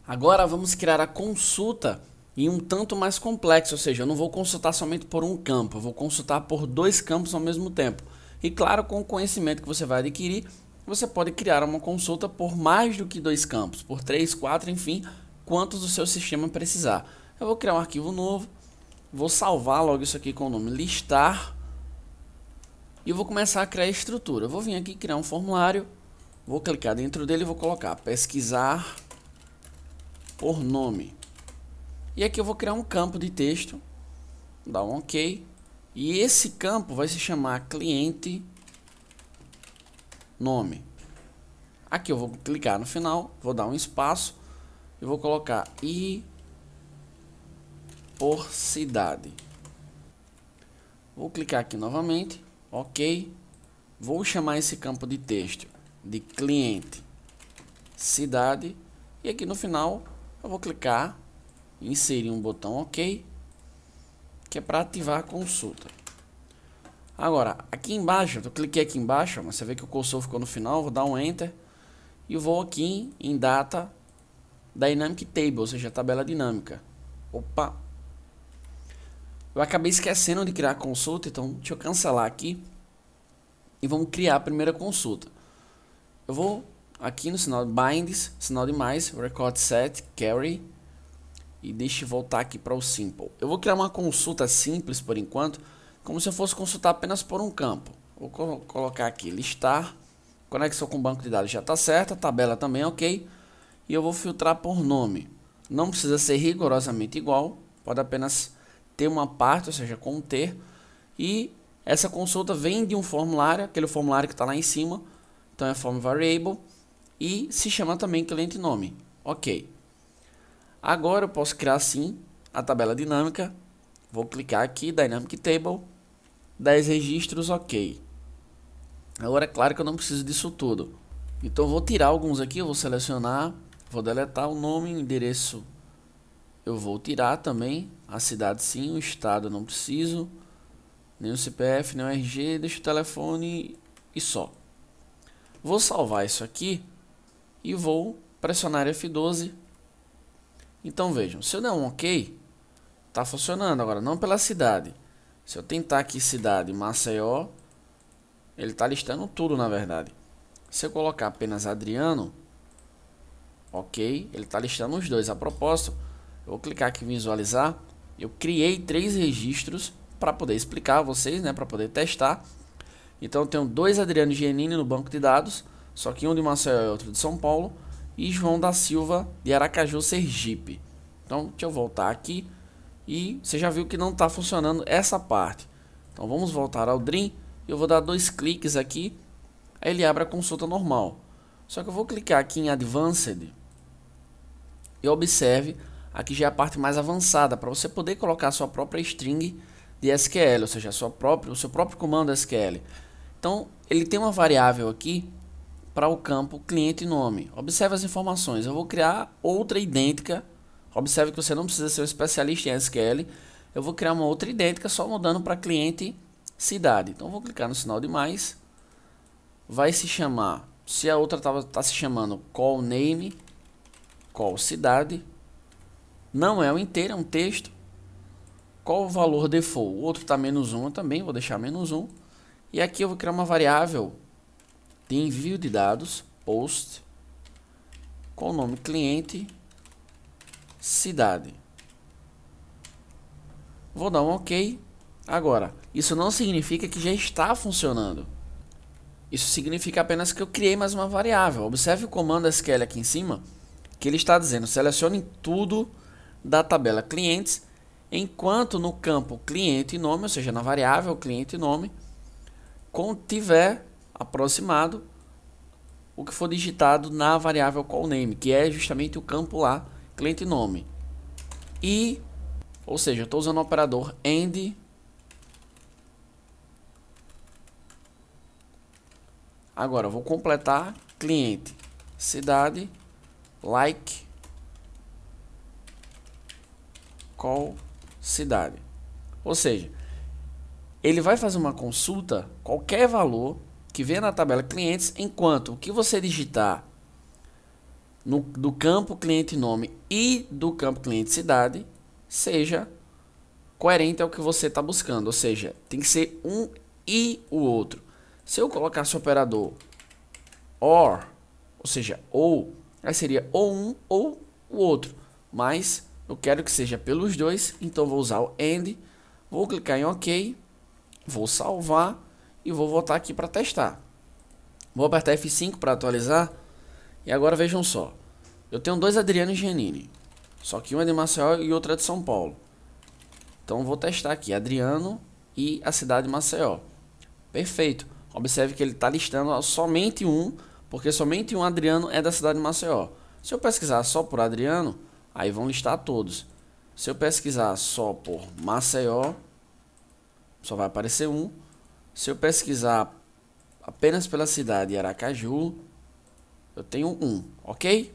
Agora vamos criar a consulta em um tanto mais complexo, ou seja, eu não vou consultar somente por um campo, eu vou consultar por dois campos ao mesmo tempo. E claro, com o conhecimento que você vai adquirir, você pode criar uma consulta por mais do que dois campos, por 3, 4, enfim, quantos o seu sistema precisar. Eu vou criar um arquivo novo, vou salvar logo isso aqui com o nome listar e eu vou começar a criar a estrutura. Eu vou vir aqui criar um formulário, vou clicar dentro dele e vou colocar pesquisar por nome. E aqui eu vou criar um campo de texto, dar um OK. E esse campo vai se chamar cliente nome. Aqui eu vou clicar no final, vou dar um espaço e vou colocar I por cidade. Vou clicar aqui novamente, OK. Vou chamar esse campo de texto de cliente cidade e aqui no final eu vou clicar inserir um botão OK, que é para ativar a consulta. Agora, aqui embaixo, eu cliquei aqui embaixo, mas você vê que o cursor ficou no final, vou dar um Enter e vou aqui em Data Dynamic Table, ou seja, tabela dinâmica. Opa! Eu acabei esquecendo de criar a consulta, então deixa eu cancelar aqui e vamos criar a primeira consulta. Eu vou aqui no sinal de Binds, sinal de mais, Record Set, Carry, e deixe voltar aqui para o Simple. Eu vou criar uma consulta simples por enquanto, como se eu fosse consultar apenas por um campo. Vou colocar aqui listar, conexão com o banco de dados já está certa, tabela também OK, e eu vou filtrar por nome. Não precisa ser rigorosamente igual, pode apenas ter uma parte, ou seja, conter, e essa consulta vem de um formulário, aquele formulário que está lá em cima, então é form variable, e se chama também cliente nome. OK. Agora eu posso criar sim a tabela dinâmica. Vou clicar aqui, Dynamic Table, 10 registros, OK. Agora é claro que eu não preciso disso tudo. Então eu vou tirar alguns aqui, eu vou selecionar, vou deletar o nome, o endereço eu vou tirar também, a cidade sim, o estado eu não preciso, nem o CPF, nem o RG, deixa o telefone e só. Vou salvar isso aqui e vou pressionar F12. Então vejam, se eu der um OK, está funcionando. Agora não pela cidade. Se eu tentar aqui cidade Maceió, ele está listando tudo na verdade. Se eu colocar apenas Adriano, OK, ele está listando os dois. A propósito, eu vou clicar aqui em visualizar. Eu criei 3 registros para poder explicar a vocês, né, para poder testar. Então eu tenho 2 Adriano Giannini no banco de dados, só que um de Maceió e outro de São Paulo, e João da Silva de Aracaju, Sergipe. Então deixa eu voltar aqui e você já viu que não está funcionando essa parte. Então vamos voltar ao Dream. Eu vou dar 2 cliques aqui, aí ele abre a consulta normal. Só que eu vou clicar aqui em Advanced e observe, aqui já é a parte mais avançada, para você poder colocar a sua própria string de SQL, ou seja, o seu próprio comando SQL. Então ele tem uma variável aqui para o campo cliente nome. Observe as informações. Eu vou criar outra idêntica. Observe que você não precisa ser um especialista em SQL. Eu vou criar uma outra idêntica só mudando para cliente cidade. Então vou clicar no sinal de mais. Vai se chamar, se a outra está se chamando call name, call cidade. Não é o inteiro, é um texto. Qual o valor default? O outro está -1, eu também vou deixar -1. E aqui eu vou criar uma variável de envio de dados, post, com o nome cliente, cidade. Vou dar um OK. Agora, isso não significa que já está funcionando. Isso significa apenas que eu criei mais uma variável. Observe o comando SQL aqui em cima, que ele está dizendo, selecione tudo da tabela clientes, enquanto no campo cliente e nome, ou seja, na variável cliente e nome, contiver aproximado o que for digitado na variável callName, que é justamente o campo lá, cliente nome. E, ou seja, eu estou usando o operador AND. Agora eu vou completar cliente, cidade, like, call, cidade. Ou seja, ele vai fazer uma consulta, qualquer valor que venha na tabela clientes, enquanto o que você digitar do campo cliente nome e do campo cliente cidade seja coerente ao que você está buscando. Ou seja, tem que ser um e o outro. Se eu colocasse o operador OR, ou seja, ou, aí seria ou um ou o outro. Mas eu quero que seja pelos dois, então vou usar o AND, vou clicar em OK, vou salvar e vou voltar aqui para testar. Vou apertar F5 para atualizar. E agora vejam só. Eu tenho dois Adriano e Giannini. Só que um é de Maceió e outro é de São Paulo. Então vou testar aqui Adriano e a cidade de Maceió. Perfeito. Observe que ele está listando somente um, porque somente um Adriano é da cidade de Maceió. Se eu pesquisar só por Adriano, aí vão listar todos. Se eu pesquisar só por Maceió, só vai aparecer um. Se eu pesquisar apenas pela cidade de Aracaju, eu tenho um, ok?